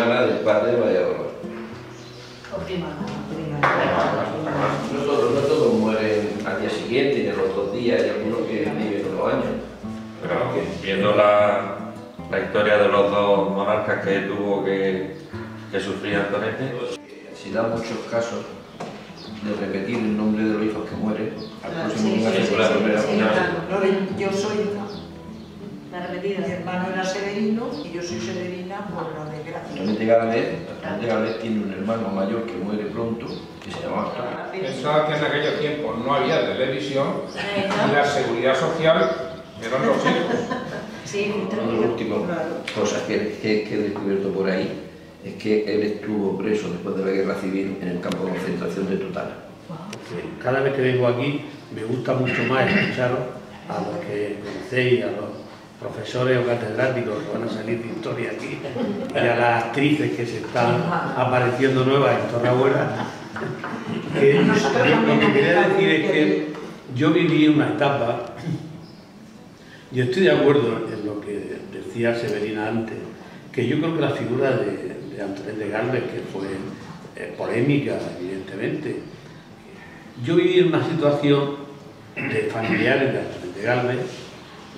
hermana del padre de Valladolid. O prima. No todos mueren al día siguiente, ni a los 2 días, hay algunos que viven unos años. Pero viendo la historia de los dos monarcas que tuvo que sufrir Antonete. Se dan muchos casos de repetir el nombre de los hijos que mueren al próximo año la primera final. Yo soy La repetida. mi hermano era Severino y yo soy Severina por la desgracia. Antonete Galvez tiene un hermano mayor que muere pronto, que se llama Antonio. Pensaba que en aquellos tiempos no había televisión y la seguridad social eran los hijos. Sí, Una de las últimas cosas que he descubierto por ahí es que él estuvo preso después de la guerra civil en el campo de concentración de Tutara. Cada vez que vengo aquí me gusta mucho más escucharos a los que conocéis, a los profesores o catedráticos que van a salir de historia aquí y a las actrices que se están apareciendo nuevas en Torrebuena. Lo que quería decir es que yo viví una etapa, y estoy de acuerdo en lo que decía Severina antes, que yo creo que la figura de Antonete Galvez, que fue polémica, evidentemente, yo viví en una situación de familiares de Antonete Galvez,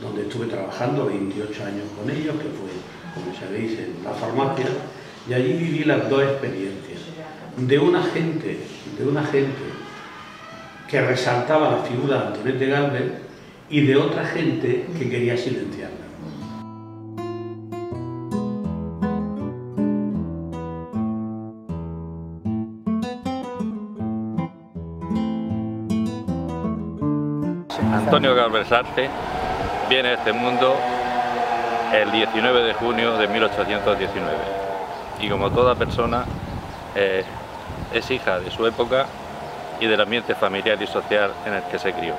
donde estuve trabajando 28 años con ellos, que fue, como sabéis, en la farmacia, y allí viví las dos experiencias, de una gente que resaltaba la figura de Antonete Galvez y de otra gente que quería silenciarla. Antonio Galvez Arte viene a este mundo el 19 de junio de 1819 y como toda persona es hija de su época y del ambiente familiar y social en el que se crió.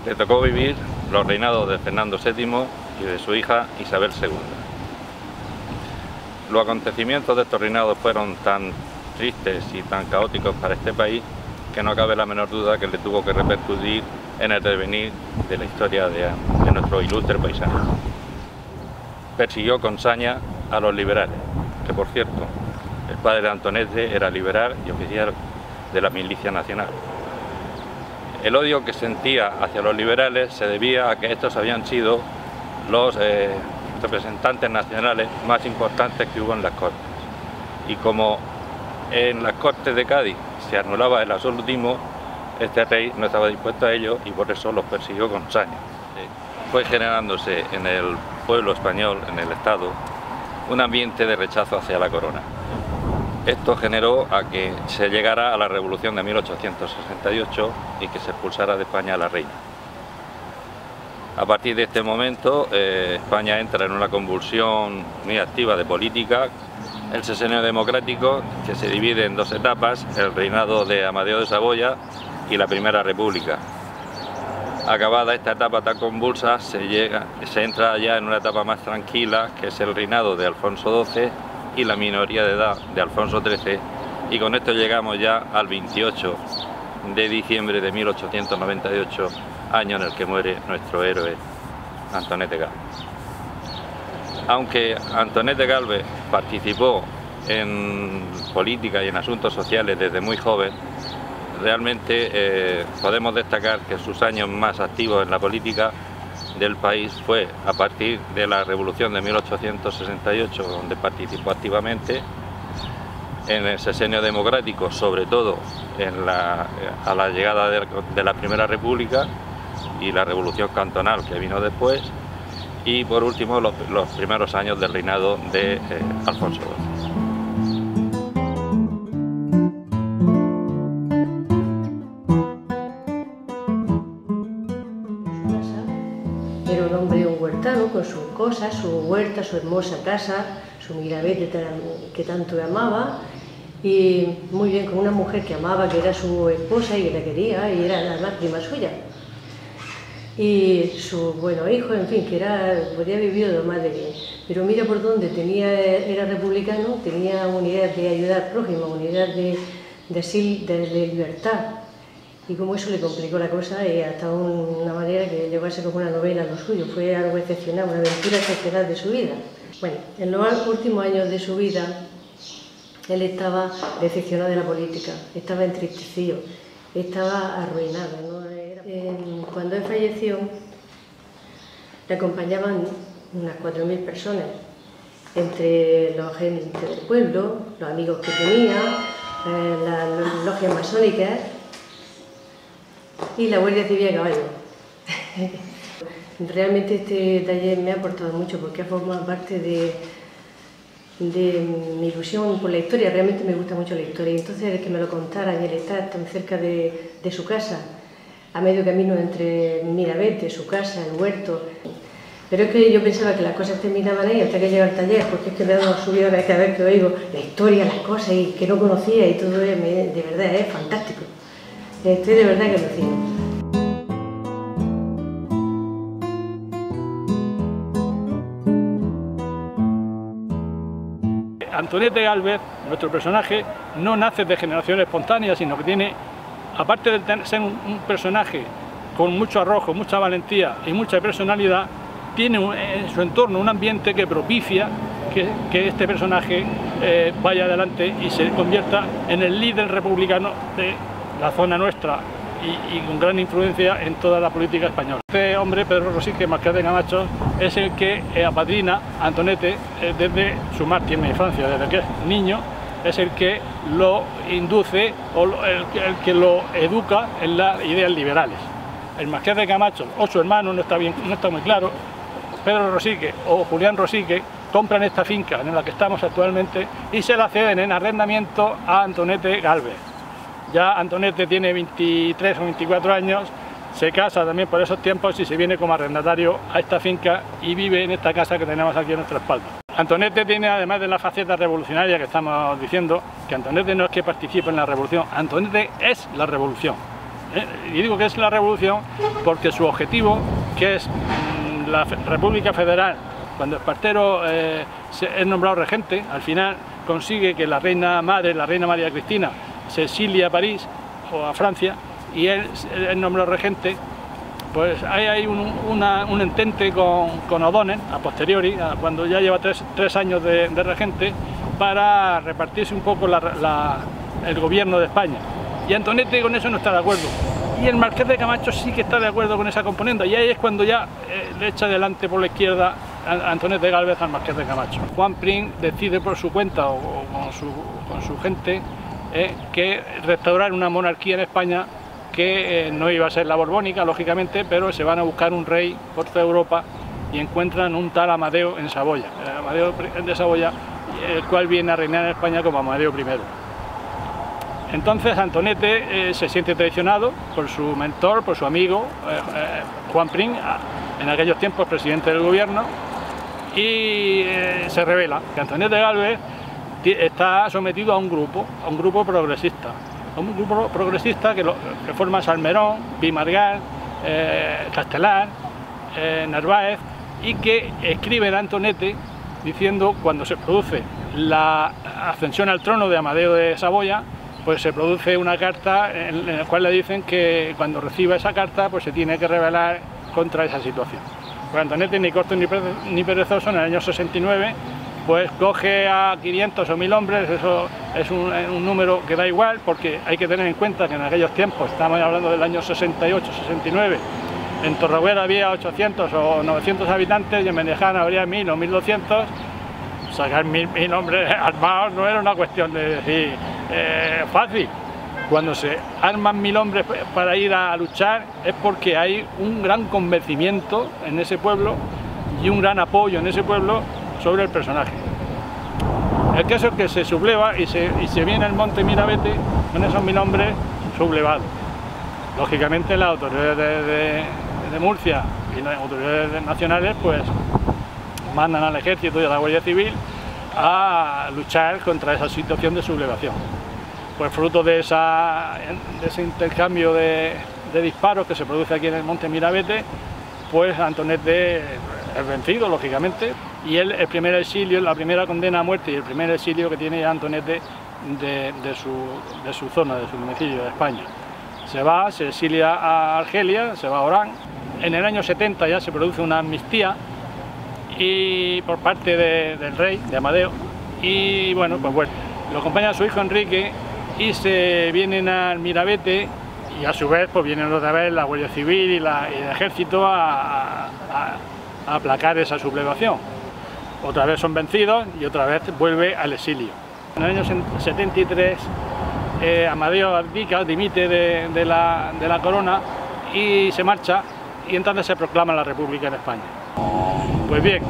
Le tocó vivir los reinados de Fernando VII y de su hija Isabel II. Los acontecimientos de estos reinados fueron tan tristes y tan caóticos para este país que no cabe la menor duda que le tuvo que repercutir en el devenir de la historia de nuestro ilustre paisano. Persiguió con saña a los liberales, que por cierto, el padre de Antonete era liberal y oficial de la Milicia Nacional. El odio que sentía hacia los liberales se debía a que estos habían sido los representantes nacionales más importantes que hubo en las Cortes. Y como en las Cortes de Cádiz se anulaba el absolutismo, este rey no estaba dispuesto a ello y por eso los persiguió con saña. Fue generándose en el pueblo español, en el Estado, un ambiente de rechazo hacia la corona. Esto generó a que se llegara a la Revolución de 1868 y que se expulsara de España a la reina. A partir de este momento, España entra en una convulsión muy activa de política. El Sexenio Democrático, que se divide en dos etapas, el reinado de Amadeo de Saboya y la Primera República. Acabada esta etapa tan convulsa, se entra ya en una etapa más tranquila, que es el reinado de Alfonso XII y la minoría de edad de Alfonso XIII, y con esto llegamos ya al 28 de diciembre de 1898, año en el que muere nuestro héroe Antonete Galvez. Aunque Antonete Galvez participó en política y en asuntos sociales desde muy joven, realmente podemos destacar que sus años más activos en la política del país fue a partir de la Revolución de 1868, donde participó activamente, en el Sexenio Democrático, sobre todo a la llegada de la Primera República y la Revolución Cantonal que vino después, y por último los primeros años del reinado de Alfonso XII. Era un hombre, un huertano, con sus cosas, su huerta, su hermosa casa, su mirabete que tanto amaba, y muy bien, con una mujer que amaba, que era su esposa y que la quería, y era la prima suya. Y su bueno hijo, en fin, que podía vivir lo más de bien. Pero mira por dónde era republicano, tenía unidad de ayudar al prójimo, unidad de libertad. Y como eso le complicó la cosa hasta una manera que llegó a ser como una novela lo suyo, fue algo excepcional, una aventura excepcional de su vida. Bueno, en los últimos años de su vida, él estaba decepcionado de la política, estaba entristecido, estaba arruinado, ¿no? Cuando él falleció, le acompañaban unas 4.000 personas, entre los gente del pueblo, los amigos que tenía, las logias masónicas y la Guardia Civil a caballo. Realmente este taller me ha aportado mucho porque ha formado parte de mi ilusión por la historia. Realmente me gusta mucho la historia, y entonces el que me lo contaran y el estar tan cerca de su casa, a medio camino entre Mirabete, su casa, el huerto. Pero es que yo pensaba que las cosas terminaban ahí hasta que llega el taller, porque es que me ha dado subido cada vez que oigo la historia, las cosas y que no conocía, y todo es, de verdad es fantástico. Estoy de verdad que alucino. Antonete Gálvez, nuestro personaje, no nace de generación espontánea, sino que tiene, aparte de ser un personaje con mucho arrojo, mucha valentía y mucha personalidad, tiene en su entorno un ambiente que propicia que este personaje vaya adelante y se convierta en el líder republicano de la zona nuestra y con gran influencia en toda la política española. Este hombre, Pedro Rosique Marqués de Camacho, es el que apadrina a Antonete desde su más tierna infancia, desde que es niño, es el que lo induce o el que lo educa en las ideas liberales. El Marqués de Camacho o su hermano, no está muy claro, Pedro Rosique o Julián Rosique, compran esta finca en la que estamos actualmente y se la ceden en arrendamiento a Antonete Gálvez. Ya Antonete tiene 23 o 24 años, se casa también por esos tiempos y se viene como arrendatario a esta finca y vive en esta casa que tenemos aquí a nuestra espalda. Antonete tiene, además de la faceta revolucionaria que estamos diciendo, que Antonete no es que participe en la revolución, Antonete es la revolución. Y digo que es la revolución porque su objetivo, que es la República Federal, cuando Espartero es nombrado regente, al final consigue que la reina madre, la reina María Cristina, se exilia a París o a Francia y él es nombrado regente. Pues hay un entente con O'Donnell, a posteriori, cuando ya lleva tres años de regente, para repartirse un poco el gobierno de España. Y Antonete con eso no está de acuerdo. Y el Marqués de Camacho sí que está de acuerdo con esa componente, y ahí es cuando ya le echa adelante por la izquierda a Antonete Gálvez al Marqués de Camacho. Juan Prim decide por su cuenta o con su gente que restaurar una monarquía en España que no iba a ser la borbónica, lógicamente, pero se van a buscar un rey por toda Europa y encuentran un tal Amadeo en Saboya, Amadeo de Saboya, el cual viene a reinar en España como Amadeo I. Entonces Antonete se siente traicionado por su mentor, por su amigo Juan Prim, en aquellos tiempos presidente del gobierno, y se revela que Antonete Gálvez está sometido a un grupo progresista. Un grupo progresista que forma Salmerón, Vimargall, Castelar, Narváez, y que escriben a Antonete diciendo, cuando se produce la ascensión al trono de Amadeo de Saboya, pues se produce una carta en la cual le dicen que cuando reciba esa carta pues se tiene que rebelar contra esa situación. Pues Antonete, ni corto ni perezoso, en el año 69, pues coge a 500 o 1000 hombres. Eso es un número que da igual, porque hay que tener en cuenta que en aquellos tiempos, estamos hablando del año 68, 69, en Torreguera había 800 o 900 habitantes y en Menejana habría 1000 o 1200. Sacar 1000 hombres armados no era una cuestión de decir fácil. Cuando se arman 1000 hombres para ir a luchar es porque hay un gran convencimiento en ese pueblo y un gran apoyo en ese pueblo sobre el personaje. El caso es que se subleva y se viene al monte Mirabete con esos 1000 hombres sublevados. Lógicamente las autoridades de Murcia y las autoridades nacionales pues mandan al ejército y a la Guardia Civil a luchar contra esa situación de sublevación. Pues fruto de ese intercambio de disparos que se produce aquí en el monte Mirabete, pues Antonete es vencido, lógicamente, y él, el primer exilio, la primera condena a muerte y el primer exilio que tiene Antonete de su zona, de su domicilio, de España. Se exilia a Argelia, se va a Orán. En el año 70 ya se produce una amnistía y por parte del rey, de Amadeo, y bueno, pues bueno, lo acompaña su hijo Enrique y se vienen al Miravete, y a su vez pues vienen otra vez la Guardia Civil y el Ejército a aplacar esa sublevación. Otra vez son vencidos y otra vez vuelve al exilio. En el año 73 Amadeo abdica, dimite de la corona y se marcha, y entonces se proclama la República en España. Pues bien,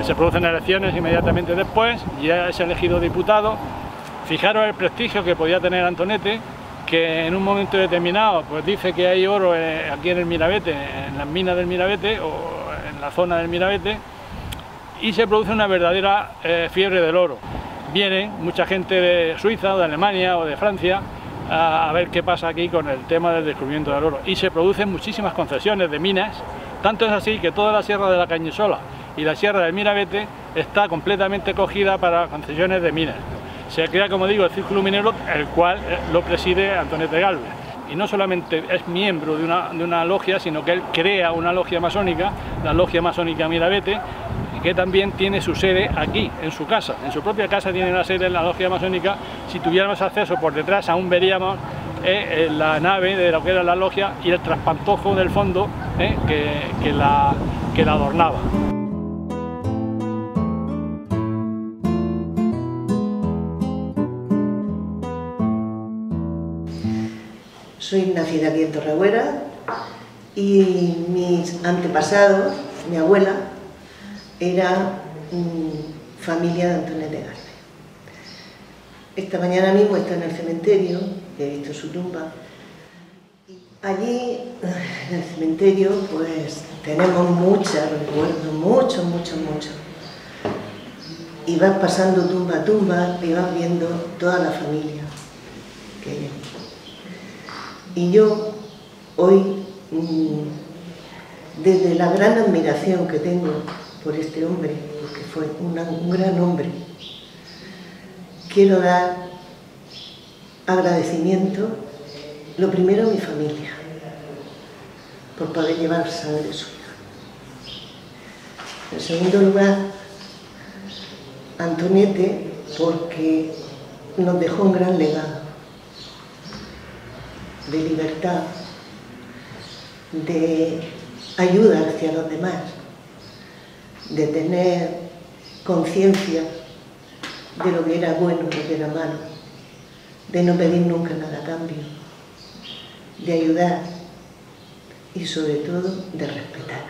se producen elecciones inmediatamente después, ya es elegido diputado. Fijaros el prestigio que podía tener Antonete, que en un momento determinado pues dice que hay oro aquí en el Miravete, en las minas del Miravete o en la zona del Miravete, y se produce una verdadera fiebre del oro. Viene mucha gente de Suiza o de Alemania o de Francia a ver qué pasa aquí con el tema del descubrimiento del oro, y se producen muchísimas concesiones de minas. Tanto es así que toda la sierra de la Cañisola y la sierra del Miravete está completamente cogida para concesiones de minas. Se crea, como digo, el Círculo Minero, el cual lo preside Antonete Gálvez. Y no solamente es miembro de una logia, sino que él crea una logia masónica, la Logia Masónica Miravete, que también tiene su sede aquí, en su casa. En su propia casa tiene la sede en la Logia Masónica. Si tuviéramos acceso por detrás, aún veríamos la nave de lo que era la logia y el traspantojo del fondo que la adornaba. Soy nacida aquí en Torreagüera y mis antepasados, mi abuela, era familia de Antonete Gálvez. Esta mañana mismo está en el cementerio, he visto su tumba. Allí, en el cementerio, pues tenemos muchos recuerdos, muchos. Y vas pasando tumba a tumba y vas viendo toda la familia que hay aquí. Y yo, hoy, desde la gran admiración que tengo por este hombre, porque fue un gran hombre, quiero dar agradecimiento, lo primero a mi familia, por poder llevar sangre suya. En segundo lugar, Antonete, porque nos dejó un gran legado de libertad, de ayuda hacia los demás, de tener conciencia de lo que era bueno, lo que era malo, de no pedir nunca nada a cambio, de ayudar y sobre todo de respetar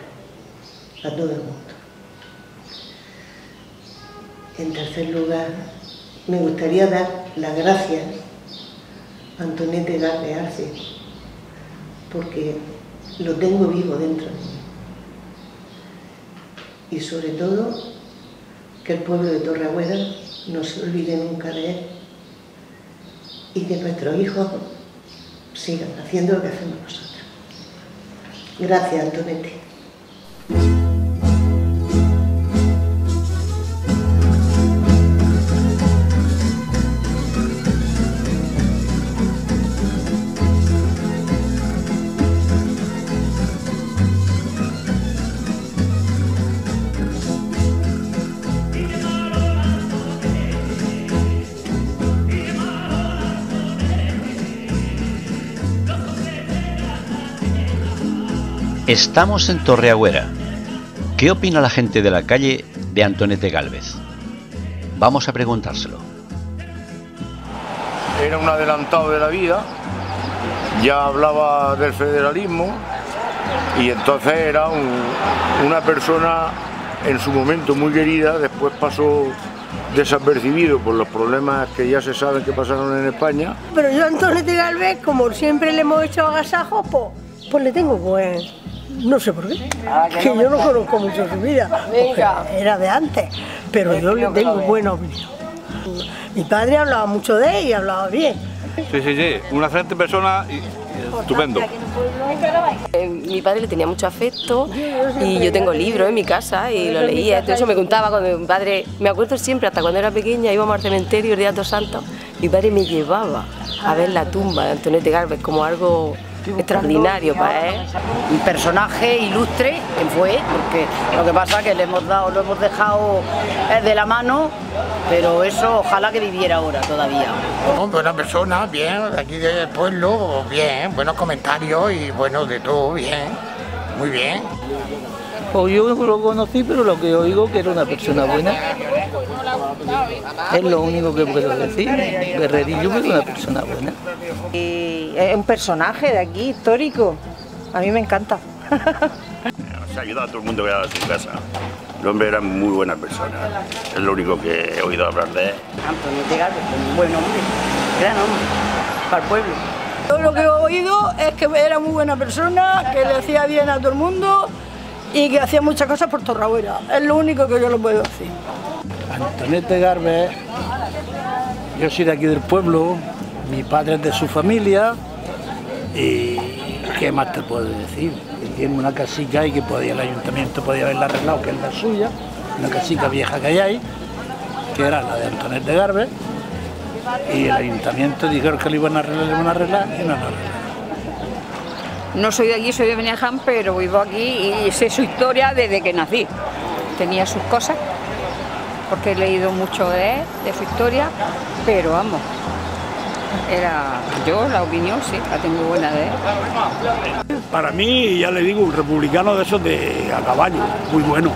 a todo el mundo. En tercer lugar, me gustaría dar las gracias a Antonete Gálvez Arce, porque lo tengo vivo dentro de mí. Y sobre todo, que el pueblo de Torreagüera no se olvide nunca de él y que nuestros hijos sigan haciendo lo que hacemos nosotros. Gracias, Antonete. Estamos en Torreagüera. ¿Qué opina la gente de la calle de Antonete Gálvez? Vamos a preguntárselo. Era un adelantado de la vida, ya hablaba del federalismo y entonces era una persona en su momento muy querida, después pasó desapercibido por los problemas que ya se saben que pasaron en España. Pero yo a Antonete Gálvez, como siempre le hemos hecho agasajo, pues le tengo buen... No sé por qué, que yo no conozco mucho su vida, porque era de antes, pero yo le tengo buena opinión. Mi padre hablaba mucho de él y hablaba bien. Sí, una excelente persona y estupendo. Mi padre le tenía mucho afecto y yo tengo libros en mi casa y lo leía, todo eso me contaba cuando mi padre, me acuerdo siempre, hasta cuando era pequeña, íbamos al cementerio el día de Todos Santos, mi padre me llevaba a ver la tumba de Antonete Gálvez como algo extraordinario para él. Un personaje ilustre que fue, porque lo que pasa es que lo hemos dejado de la mano, pero eso ojalá que viviera ahora todavía. Buena persona, bien, de aquí del pueblo, bien, buenos comentarios y bueno, de todo, bien, muy bien. Pues yo no lo conocí, pero lo que oigo que era una persona buena. Es lo único que puedo decir. Guerrerillo, pero una persona buena. Y es un personaje de aquí, histórico. A mí me encanta. Se ha ayudado a todo el mundo que ha dado a su casa. El hombre era muy buena persona. Es lo único que he oído hablar de él. Antonete Galvez, un buen hombre, gran hombre, para el pueblo. Todo lo que he oído es que era muy buena persona, que le hacía bien a todo el mundo y que hacía muchas cosas por Torreagüera. Es lo único que yo lo puedo decir. Antonete Galvez, yo soy de aquí del pueblo, mi padre es de su familia y ¿qué más te puedo decir? Que tiene una casica y que el ayuntamiento podía haberla arreglado, que es la suya, una casica vieja que hay ahí, que era la de Antonete Galvez, y el ayuntamiento dijeron que lo iban a arreglar y no lo arreglaron. No soy de aquí, soy de Benejam, pero vivo aquí y sé su historia desde que nací. Tenía sus cosas, porque he leído mucho de él, de su historia, pero vamos, yo la opinión sí, la tengo buena de él. Para mí, ya le digo, un republicano de esos a caballo, muy bueno.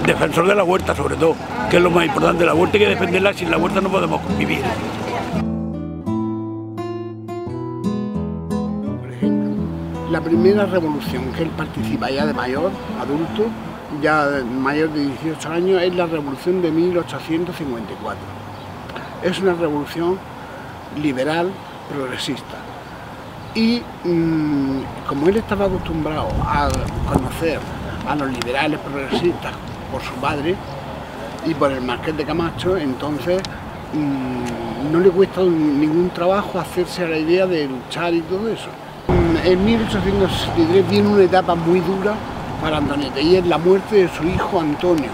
Defensor de la huerta sobre todo, que es lo más importante, la huerta hay que defenderla, sin la huerta no podemos vivir. La primera revolución que él participa ya de mayor, adulto, ya mayor de 18 años, es la revolución de 1854. Es una revolución liberal, progresista. Y como él estaba acostumbrado a conocer a los liberales progresistas por su padre y por el Marqués de Camacho, entonces no le cuesta ningún trabajo hacerse a la idea de luchar y todo eso. En 1863 viene una etapa muy dura para Antonete y es la muerte de su hijo Antonio,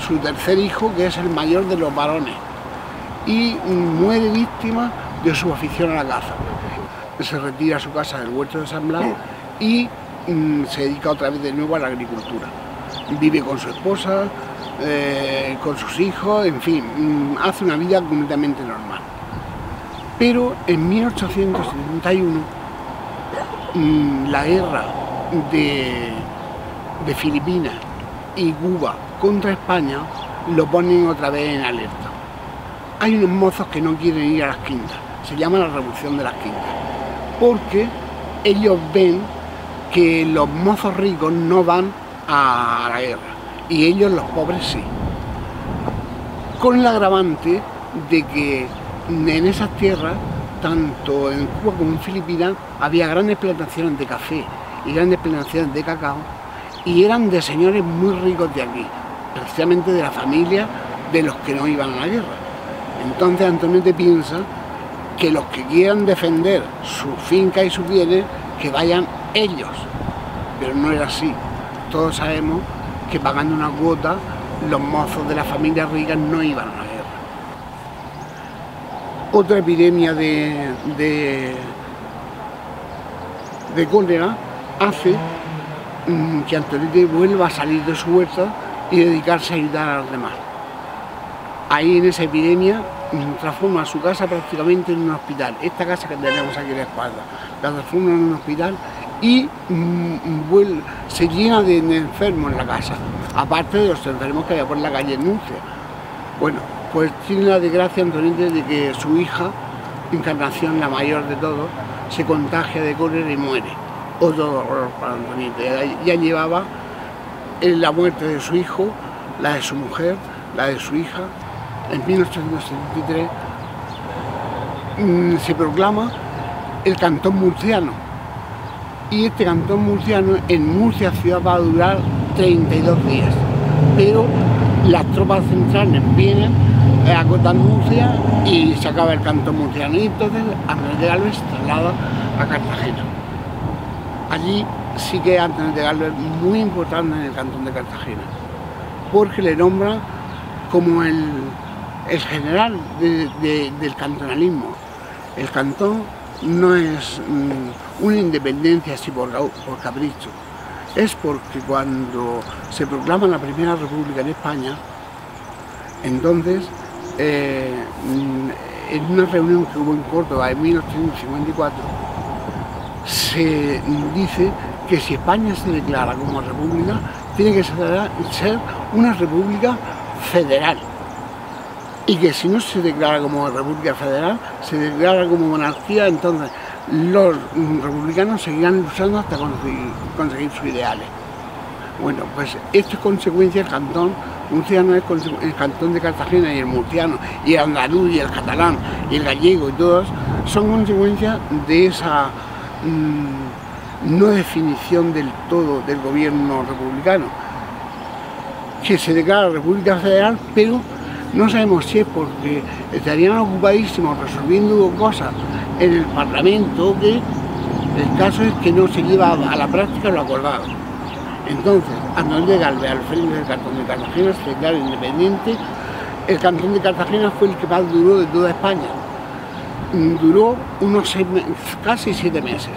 su tercer hijo, que es el mayor de los varones, y muere víctima de su afición a la caza. Se retira a su casa del huerto de San Blas y se dedica otra vez de nuevo a la agricultura. Vive con su esposa, con sus hijos, en fin, hace una vida completamente normal. Pero en 1871 la guerra de Filipinas y Cuba contra España lo ponen otra vez en alerta. Hay unos mozos que no quieren ir a las quintas, se llama la Revolución de las Quintas, porque ellos ven que los mozos ricos no van a la guerra y ellos, los pobres, sí. Con el agravante de que en esas tierras, tanto en Cuba como en Filipinas, había grandes plantaciones de café y grandes plantaciones de cacao y eran de señores muy ricos de aquí, precisamente de la familia de los que no iban a la guerra. Entonces Antonete piensa que los que quieran defender su finca y sus bienes, que vayan ellos, pero no era así. Todos sabemos que pagando una cuota los mozos de las familias ricas no iban a la guerra. Otra epidemia de cólera hace que Antonete vuelva a salir de su huerta y dedicarse a ayudar a los demás. Ahí en esa epidemia transforma su casa prácticamente en un hospital. Esta casa que tenemos aquí a la espalda la transforma en un hospital y se llena de enfermos en la casa, aparte de los enfermos que había por la calle Nuncia. Bueno, pues tiene la desgracia Antonete de que su hija, Encarnación, la mayor de todos, se contagia de cólera y muere. Otro horror para Antonete. Ya llevaba la muerte de su hijo, la de su mujer, la de su hija. En 1873 se proclama el cantón murciano. Y este cantón murciano en Murcia ciudad va a durar 32 días. Pero las tropas centrales vienen a acotar Murcia y se acaba el cantón murciano. Y entonces Antonete Galvez se traslada a Cartagena. Allí sí que Antonete Galvez muy importante en el cantón de Cartagena, porque le nombra como el general del cantonalismo. El cantón no es una independencia así por capricho, es porque cuando se proclama la Primera República en España, entonces en una reunión que hubo en Córdoba en 1854, se dice que si España se declara como república, tiene que ser una república federal. Y que si no se declara como república federal, se declara como monarquía, entonces los republicanos seguirán luchando hasta conseguir sus ideales. Bueno, pues esto es consecuencia del cantón murciano, es el cantón de Cartagena y el murciano, y el andaluz y el catalán y el gallego y todos, son consecuencias de esa no definición del todo del gobierno republicano, que se declara república federal, pero no sabemos si es porque estarían ocupadísimos resolviendo cosas en el Parlamento o qué. El caso es que no se lleva a la práctica lo acordado. Entonces, Antonio de Galvez, al frente del cantón de Cartagena, se declara independiente. El cantón de Cartagena fue el que más duró de toda España. Duró unos casi 7 meses.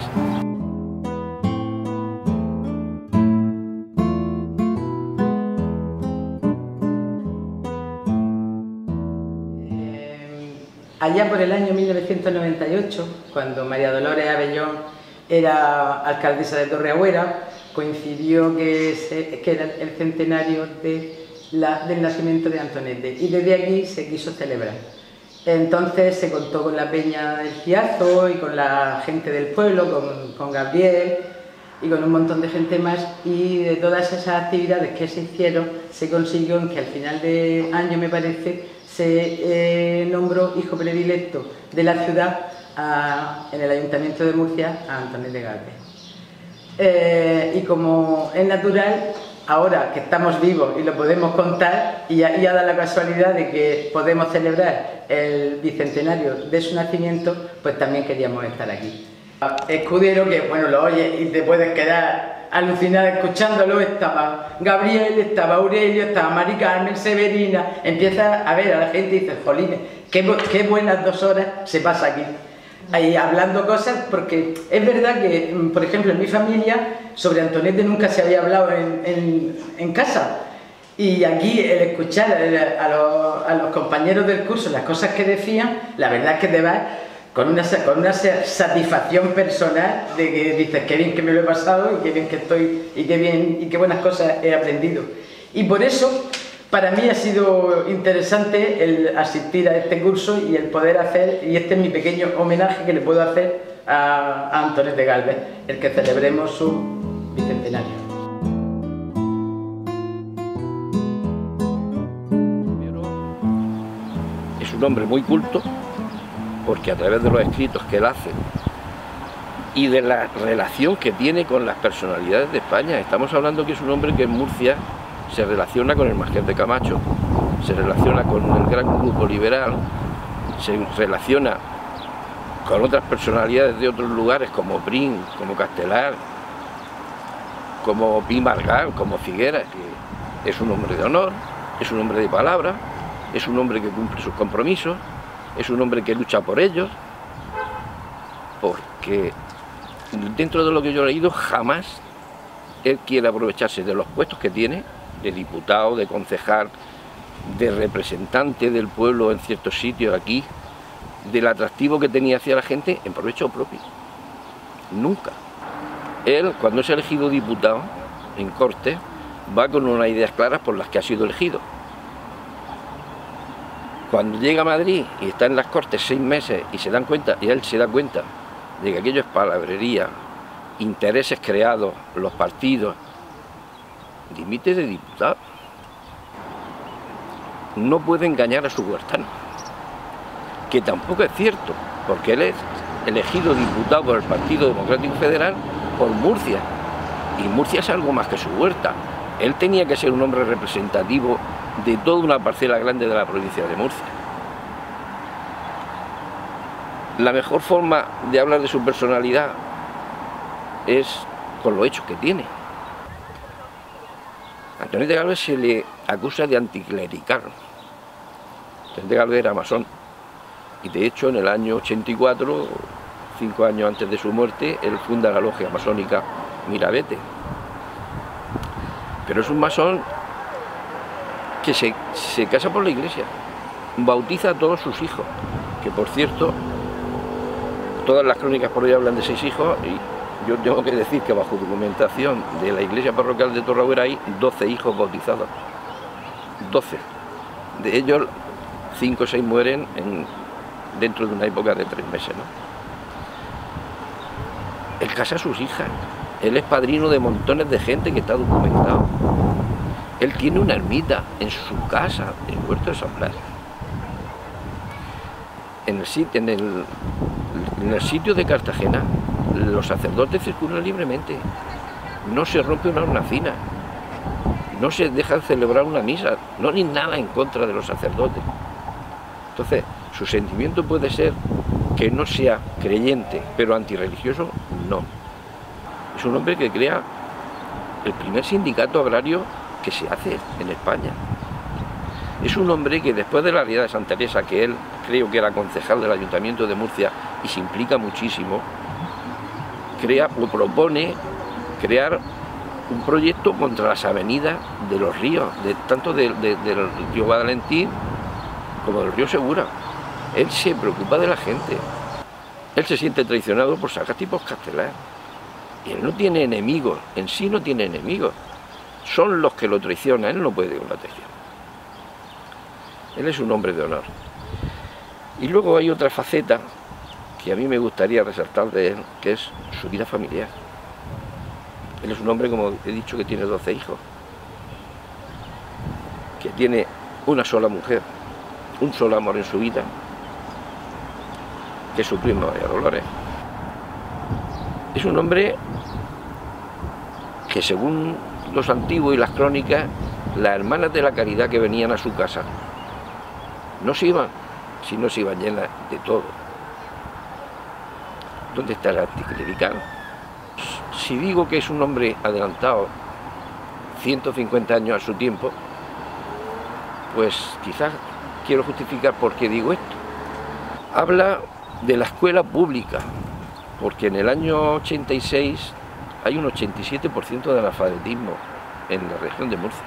Allá por el año 1998, cuando María Dolores Abellón era alcaldesa de Torreagüera, coincidió que era el centenario del nacimiento de Antonete, y desde aquí se quiso celebrar. Entonces se contó con la Peña del Ciazo y con la gente del pueblo, con Gabriel y con un montón de gente más, y de todas esas actividades que se hicieron se consiguió en que al final de año, me parece, se nombró hijo predilecto de la ciudad en el Ayuntamiento de Murcia a Antonete Galvez. Y como es natural, ahora que estamos vivos y lo podemos contar, y ya da la casualidad de que podemos celebrar el bicentenario de su nacimiento, pues también queríamos estar aquí. Escudero, que bueno, lo oyes y te puedes quedar alucinada escuchándolo, estaba Gabriel, estaba Aurelio, estaba Mari Carmen, Severina, empieza a ver a la gente y dices, jolines, qué buenas 2 horas se pasa aquí. Ahí hablando cosas, porque es verdad que, por ejemplo, en mi familia sobre Antonete nunca se había hablado en casa, y aquí el escuchar a los compañeros del curso las cosas que decían, la verdad es que te vas con una satisfacción personal de que dices, qué bien que me lo he pasado y qué bien que estoy y qué bien y qué buenas cosas he aprendido. Y por eso para mí ha sido interesante el asistir a este curso y el poder hacer, y este es mi pequeño homenaje que le puedo hacer a Antonete Galvez, el que celebremos su bicentenario. Es un hombre muy culto, porque a través de los escritos que él hace y de la relación que tiene con las personalidades de España, estamos hablando que es un hombre que en Murcia se relaciona con el Marqués de Camacho, se relaciona con el gran grupo liberal, se relaciona con otras personalidades de otros lugares como Prim, como Castelar, como Pi Margall, como Figueras, que es un hombre de honor, es un hombre de palabra, es un hombre que cumple sus compromisos, es un hombre que lucha por ellos, porque dentro de lo que yo he leído jamás él quiere aprovecharse de los puestos que tiene, de diputado, de concejal, de representante del pueblo en ciertos sitios aquí, del atractivo que tenía hacia la gente en provecho propio. Nunca. Él, cuando es elegido diputado en Cortes, va con unas ideas claras por las que ha sido elegido. Cuando llega a Madrid y está en las Cortes 6 meses y se dan cuenta, y él se da cuenta de que aquello es palabrería, intereses creados, los partidos, dimite de diputado. No puede engañar a su huertano, que tampoco es cierto, porque él es elegido diputado por el Partido Democrático Federal por Murcia, y Murcia es algo más que su huerta. Él tenía que ser un hombre representativo de toda una parcela grande de la provincia de Murcia. La mejor forma de hablar de su personalidad es con los hechos que tiene. A Antonete Galvez se le acusa de anticlerical. Antonete Galvez era masón, y de hecho en el año 84 5 años antes de su muerte, él funda la logia masónica Mirabete. Pero es un masón que se casa por la iglesia, bautiza a todos sus hijos, que por cierto, todas las crónicas por hoy hablan de 6 hijos, y yo tengo que decir que bajo documentación de la iglesia parroquial de Torreagüera hay 12 hijos bautizados. 12. De ellos, 5 o 6 mueren dentro de una época de 3 meses, ¿no? Él casa a sus hijas. Él es padrino de montones de gente que está documentado. Él tiene una ermita en su casa, en Huerto de San Blas. En el sitio de Cartagena, los sacerdotes circulan libremente. No se rompe una hornacina. No se deja de celebrar una misa. No hay nada en contra de los sacerdotes. Entonces, su sentimiento puede ser que no sea creyente, pero antirreligioso, no. Es un hombre que crea el primer sindicato agrario que se hace en España. Es un hombre que después de la realidad de Santa Teresa, que él creo que era concejal del Ayuntamiento de Murcia y se implica muchísimo, propone crear un proyecto contra las avenidas de los ríos, tanto del río Guadalentín como del río Segura. Él se preocupa de la gente. Él se siente traicionado por Sagastipos Castelar. Y él no tiene enemigos, en sí no tiene enemigos. Son los que lo traicionan, él no puede con la traición. Él es un hombre de honor. Y luego hay otra faceta que a mí me gustaría resaltar de él, que es su vida familiar. Él es un hombre, como he dicho, que tiene 12 hijos, que tiene una sola mujer, un solo amor en su vida, que es su prima María Dolores. Es un hombre que, según los antiguos y las crónicas, las hermanas de la caridad que venían a su casa no se iban, sino se iban llenas de todo. ¿Dónde está el anticlerical? Si digo que es un hombre adelantado 150 años a su tiempo, pues quizás quiero justificar por qué digo esto. Habla de la escuela pública, porque en el año 86 hay un 87% de analfabetismo en la región de Murcia.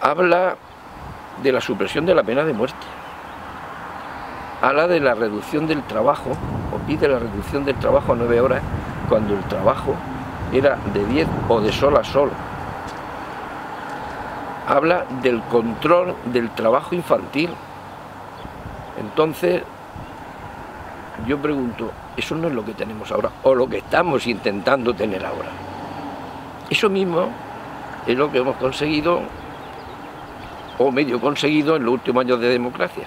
Habla de la supresión de la pena de muerte. Habla de la reducción del trabajo, o pide la reducción del trabajo a 9 horas, cuando el trabajo era de 10 o de sol a sol. Habla del control del trabajo infantil. Entonces, yo pregunto, ¿eso no es lo que tenemos ahora? ¿O lo que estamos intentando tener ahora? Eso mismo es lo que hemos conseguido, o medio conseguido, en los últimos años de democracia.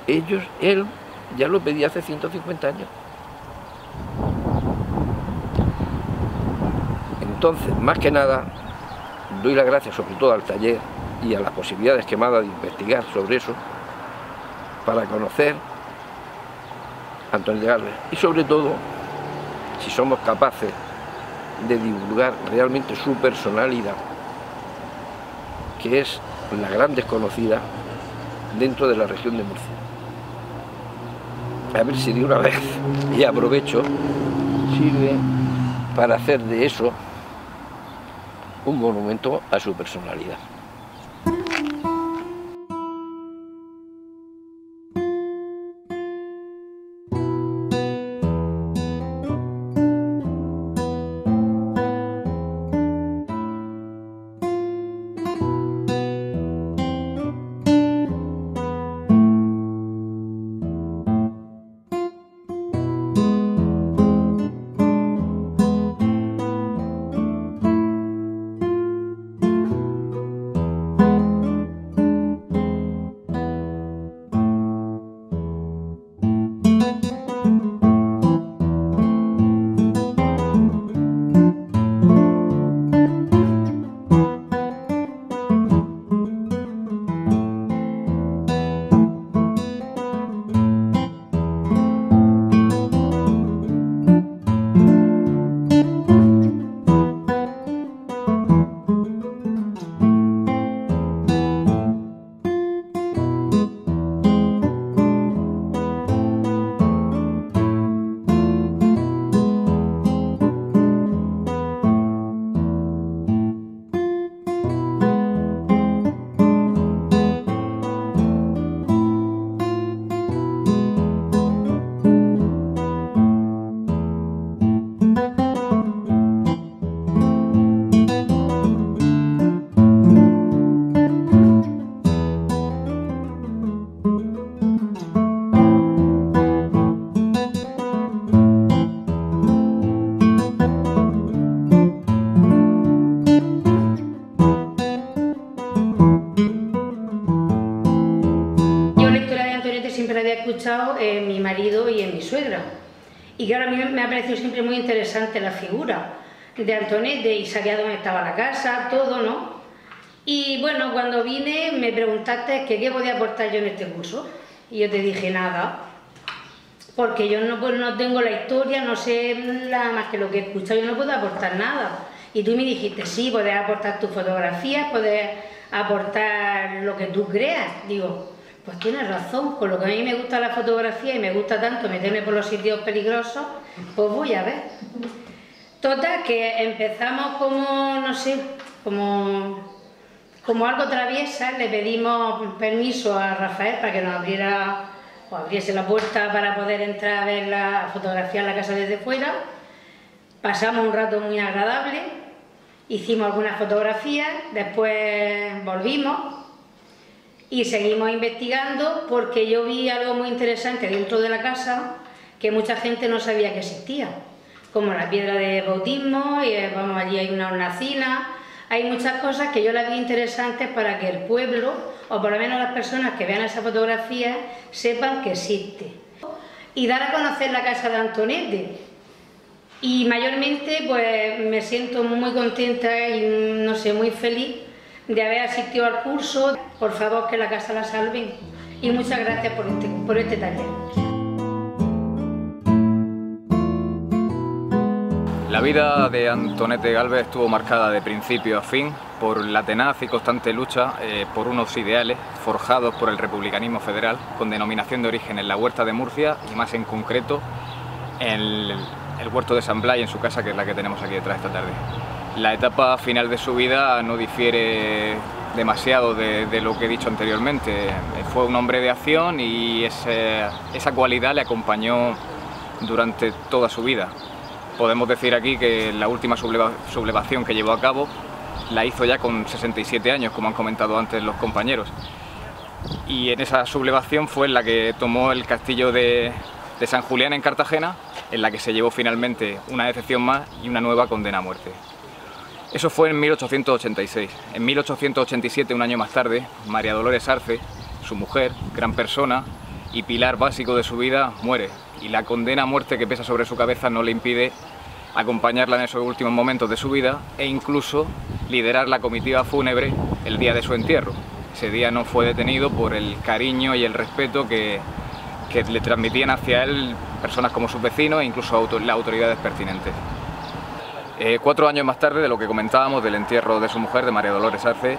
Él ya lo pedía hace 150 años. Entonces, más que nada, doy las gracias sobre todo al taller y a las posibilidades que me ha dado de investigar sobre eso, para conocer a Antonio de Galvez. Y sobre todo, si somos capaces de divulgar realmente su personalidad, que es la gran desconocida dentro de la región de Murcia. A ver si de una vez, y aprovecho, sirve para hacer de eso un monumento a su personalidad. suegra. Y que ahora a mí me ha parecido siempre muy interesante la figura de Antonete, y sabía dónde estaba la casa, todo, ¿no? Y bueno, cuando vine me preguntaste que qué podía aportar yo en este curso. Y yo te dije nada, porque yo no tengo la historia, no sé nada más que lo que he escuchado, yo no puedo aportar nada. Y tú me dijiste, sí, puedes aportar tus fotografías, puedes aportar lo que tú creas. Digo, pues tienes razón, con lo que a mí me gusta la fotografía y me gusta tanto meterme por los sitios peligrosos, pues voy a ver. Total, que empezamos como, no sé, como algo traviesa, le pedimos permiso a Rafael para que nos abriera o abriese la puerta para poder entrar a ver la fotografía en la casa desde fuera. Pasamos un rato muy agradable, hicimos algunas fotografías, después volvimos y seguimos investigando porque yo vi algo muy interesante dentro de la casa que mucha gente no sabía que existía, como la piedra de bautismo, y vamos, allí hay una hornacina. Hay muchas cosas que yo las vi interesantes para que el pueblo, o por lo menos las personas que vean esa fotografía, sepan que existe. Y dar a conocer la casa de Antonete. Y mayormente pues me siento muy contenta y no sé, muy feliz de haber asistido al curso. Por favor, que la casa la salven. Y muchas gracias por este taller. La vida de Antonete Gálvez estuvo marcada de principio a fin por la tenaz y constante lucha por unos ideales forjados por el republicanismo federal, con denominación de origen en la Huerta de Murcia y más en concreto en el Huerto de San Blai, en su casa, que es la que tenemos aquí detrás esta tarde. La etapa final de su vida no difiere demasiado de lo que he dicho anteriormente. Fue un hombre de acción y esa cualidad le acompañó durante toda su vida. Podemos decir aquí que la última sublevación que llevó a cabo la hizo ya con 67 años, como han comentado antes los compañeros. Y en esa sublevación fue en la que tomó el castillo de San Julián en Cartagena, en la que se llevó finalmente una decepción más y una nueva condena a muerte. Eso fue en 1886. En 1887, un año más tarde, María Dolores Arce, su mujer, gran persona y pilar básico de su vida, muere. Y la condena a muerte que pesa sobre su cabeza no le impide acompañarla en esos últimos momentos de su vida e incluso liderar la comitiva fúnebre el día de su entierro. Ese día no fue detenido por el cariño y el respeto que le transmitían hacia él personas como sus vecinos e incluso las autoridades pertinentes. 4 años más tarde, de lo que comentábamos del entierro de su mujer, de María Dolores Arce,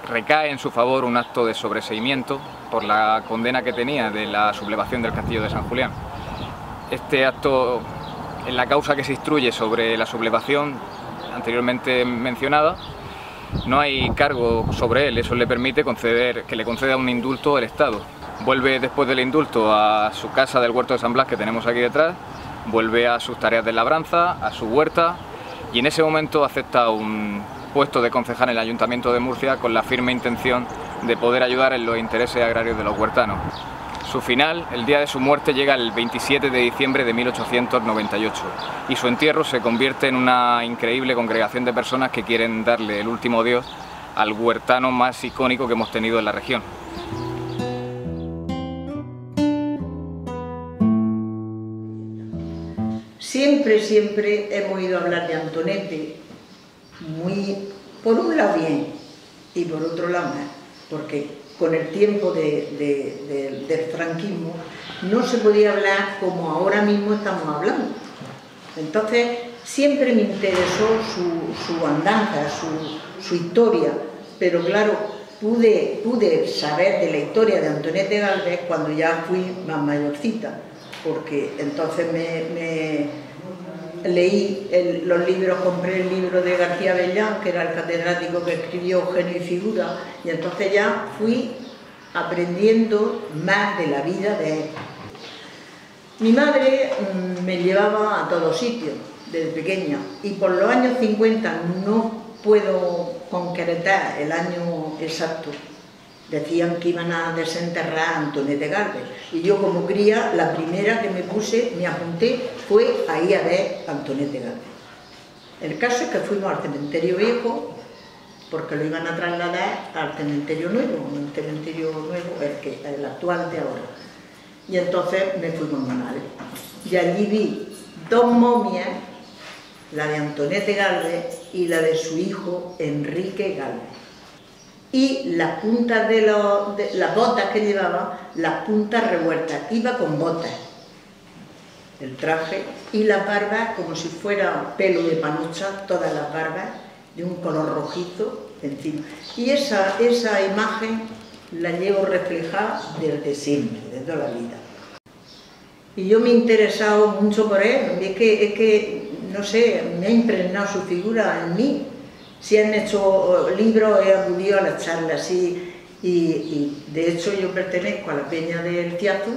recae en su favor un acto de sobreseimiento por la condena que tenía de la sublevación del castillo de San Julián. Este acto, en la causa que se instruye sobre la sublevación anteriormente mencionada, no hay cargo sobre él. Eso le permite que le conceda un indulto el Estado. Vuelve después del indulto a su casa del Huerto de San Blas, que tenemos aquí detrás, vuelve a sus tareas de labranza, a su huerta, y en ese momento acepta un puesto de concejal en el Ayuntamiento de Murcia con la firme intención de poder ayudar en los intereses agrarios de los huertanos. Su final, el día de su muerte, llega el 27 de diciembre de 1898 y su entierro se convierte en una increíble congregación de personas que quieren darle el último adiós al huertano más icónico que hemos tenido en la región. Siempre hemos oído hablar de Antonete, por un lado bien y por otro lado mal, porque con el tiempo del franquismo no se podía hablar como ahora mismo estamos hablando. Entonces siempre me interesó su andanza, su historia, pero claro, pude saber de la historia de Antonete Gálvez cuando ya fui más mayorcita, porque entonces leí los libros, compré el libro de García Bellán, que era el catedrático que escribió Genio y Figura, y entonces ya fui aprendiendo más de la vida de él. Mi madre me llevaba a todos sitios desde pequeña, y por los años 50 no puedo concretar el año exacto. Decían que iban a desenterrar a Antonete Gálvez, y yo como cría, la primera que me apunté fue a ir a ver a Antonete Gálvez. El caso es que fuimos al cementerio viejo, porque lo iban a trasladar al cementerio nuevo, el actual de ahora. Y entonces me fui con mi madre. Y allí vi 2 momias, la de Antonete Gálvez y la de su hijo Enrique Gálvez. Y las puntas de las botas que llevaba, las puntas revueltas, iba con botas, el traje, y las barbas como si fuera pelo de panocha, todas las barbas de un color rojizo encima. Y esa imagen la llevo reflejada desde siempre, desde toda la vida. Y yo me he interesado mucho por él, es que no sé, me ha impregnado su figura en mí. Si han hecho libros, he acudido a las charlas y de hecho yo pertenezco a la Peña del Ciazo,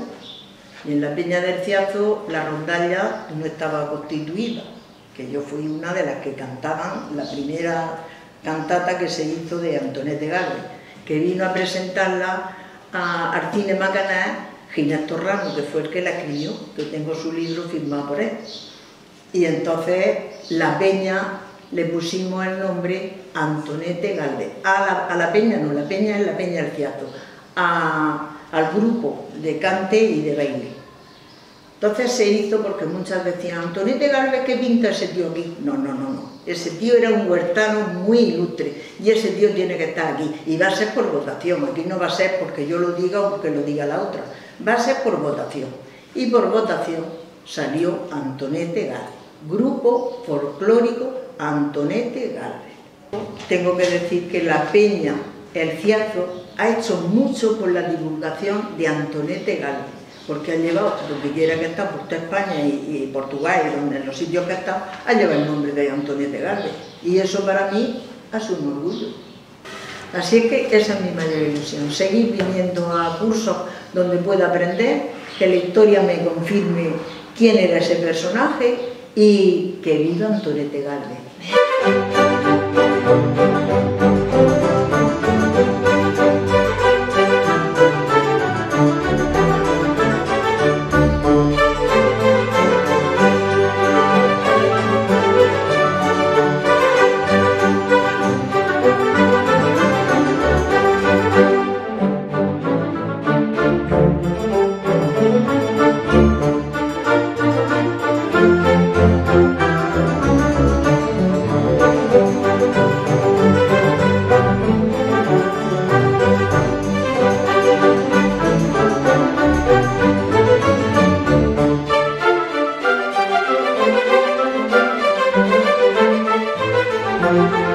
y en la Peña del Ciazo la rondalla no estaba constituida, que yo fui una de las que cantaban la primera cantata que se hizo de Antonete Gálvez, que vino a presentarla al Cine Macaná Ginés Torrano, que fue el que la escribió, que tengo su libro firmado por él. Y entonces la Peña le pusimos el nombre Antonete Gálvez. A la Peña no, la Peña es la Peña del Ciazo, al grupo de cante y de baile. Entonces se hizo porque muchas decían, Antonete Gálvez, ¿qué pinta ese tío aquí? No, no, no, no. Ese tío era un huertano muy ilustre y ese tío tiene que estar aquí. Y va a ser por votación, aquí no va a ser porque yo lo diga o porque lo diga la otra. Va a ser por votación. Y por votación salió Antonete Gálvez, grupo folclórico Antonete Gálvez. Tengo que decir que la Peña, el Ciazo, ha hecho mucho por la divulgación de Antonete Gálvez, porque ha llevado, donde quiera que está, por toda España y Portugal, y donde en los sitios que ha estado, ha llevado el nombre de Antonete Gálvez. Y eso para mí es un orgullo. Así es que esa es mi mayor ilusión, seguir viniendo a cursos donde pueda aprender, que la historia me confirme quién era ese personaje y que viva Antonete Gálvez. Thank you.